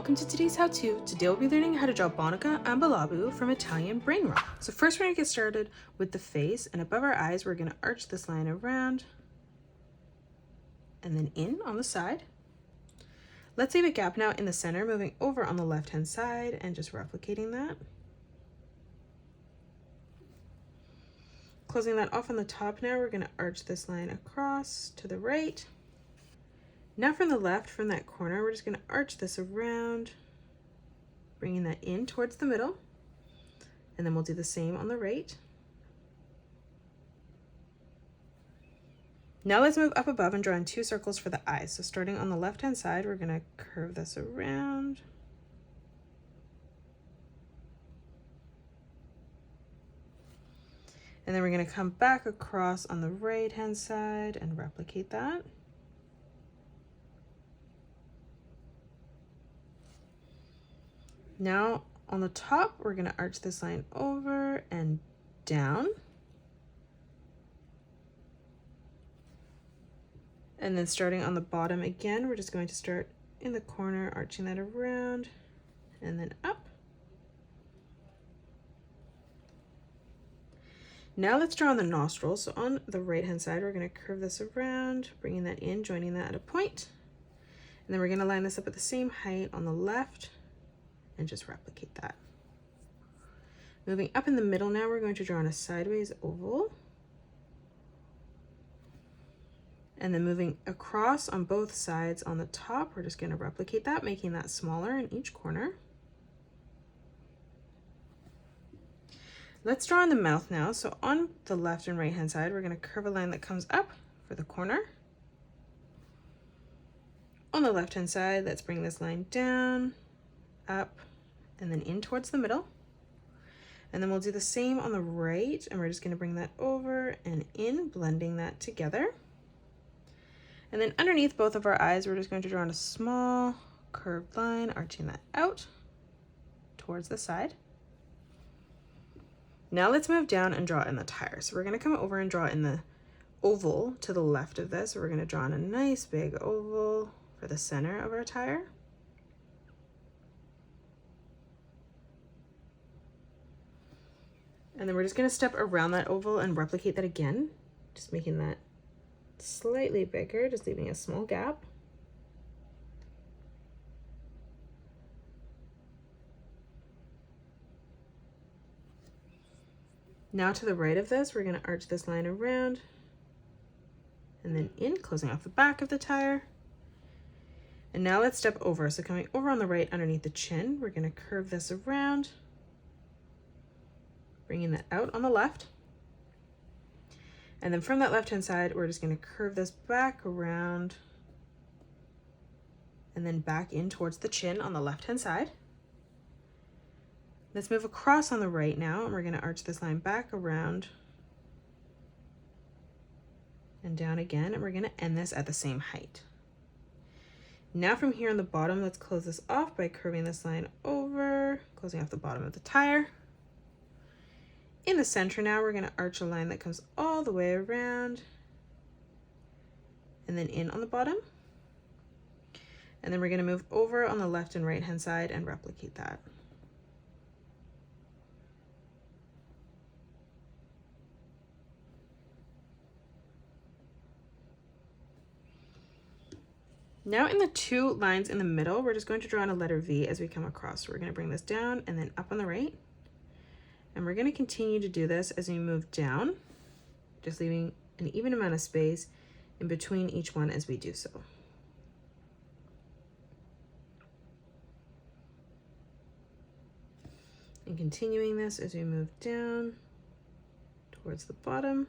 Welcome to today's how-to. Today we'll be learning how to draw Boneca Ambalabu from Italian Brainrot. So first we're going to get started with the face, and above our eyes we're going to arch this line around and then in on the side. Let's leave a gap now in the center, moving over on the left hand side and just replicating that. Closing that off on the top now, we're going to arch this line across to the right. Now from the left, from that corner, we're just going to arch this around, bringing that in towards the middle, and then we'll do the same on the right. Now let's move up above and draw in 2 circles for the eyes. So starting on the left hand side, we're going to curve this around. And then we're going to come back across on the right hand side and replicate that. Now on the top, we're going to arch this line over and down. And then starting on the bottom again, we're just going to start in the corner, arching that around and then up. Now let's draw on the nostrils. So on the right hand side, we're going to curve this around, bringing that in, joining that at a point. And then we're going to line this up at the same height on the left and just replicate that. Moving up in the middle now, we're going to draw on a sideways oval. And then moving across on both sides on the top, we're just going to replicate that, making that smaller in each corner. Let's draw on the mouth now. So on the left and right hand side, we're going to curve a line that comes up for the corner. On the left hand side, let's bring this line down, up, and then in towards the middle. And then we'll do the same on the right, and we're just going to bring that over and in, blending that together. And then underneath both of our eyes, we're just going to draw on a small curved line, arching that out towards the side. Now let's move down and draw in the tire. So we're going to come over and draw in the oval to the left of this. So we're going to draw in a nice big oval for the center of our tire. And then we're just going to step around that oval and replicate that again, just making that slightly bigger, just leaving a small gap. Now to the right of this, we're going to arch this line around and then in, closing off the back of the tire. And now let's step over. So coming over on the right underneath the chin, we're going to curve this around, bringing that out on the left. And then from that left-hand side, we're just going to curve this back around and then back in towards the chin on the left-hand side. Let's move across on the right now, and we're going to arch this line back around and down again, and we're going to end this at the same height. Now from here on the bottom, let's close this off by curving this line over, closing off the bottom of the tire. In the center now, we're going to arch a line that comes all the way around and then in on the bottom. And then we're going to move over on the left and right hand side and replicate that. Now in the 2 lines in the middle, we're just going to draw in a letter V as we come across. So we're going to bring this down and then up on the right. And we're going to continue to do this as we move down, just leaving an even amount of space in between each one as we do so. And continuing this as we move down towards the bottom.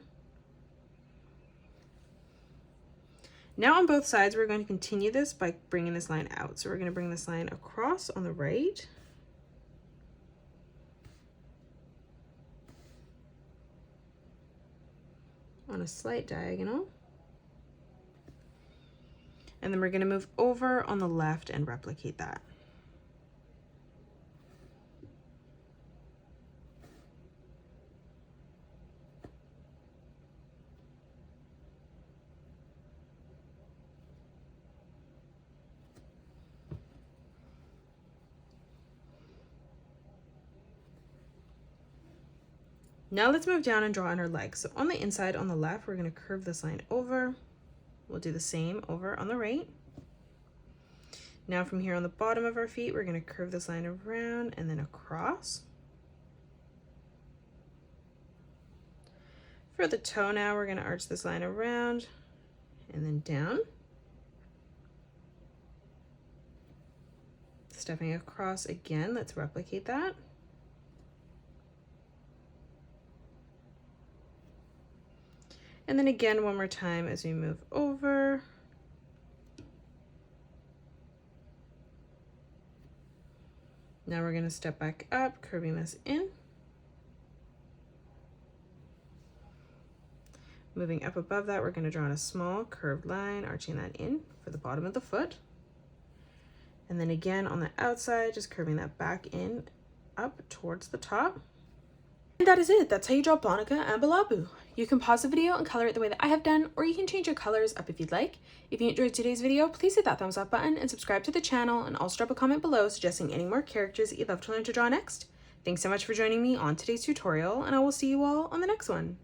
Now on both sides, we're going to continue this by bringing this line out. So we're going to bring this line across on the right. On a slight diagonal. And then we're going to move over on the left and replicate that. Now let's move down and draw on our legs. So on the inside, on the left, we're going to curve this line over. We'll do the same over on the right. Now from here on the bottom of our feet, we're going to curve this line around and then across. For the toe now, we're going to arch this line around and then down. Stepping across again, let's replicate that. And then again, one more time as we move over. Now we're going to step back up, curving this in. Moving up above that, we're going to draw on a small curved line, arching that in for the bottom of the foot. And then again on the outside, just curving that back in, up towards the top. And that is it. That's how you draw Boneca Ambalabu. You can pause the video and color it the way that I have done, or you can change your colors up if you'd like. If you enjoyed today's video, please hit that thumbs up button and subscribe to the channel, and also drop a comment below suggesting any more characters that you'd love to learn to draw next. Thanks so much for joining me on today's tutorial, and I will see you all on the next one.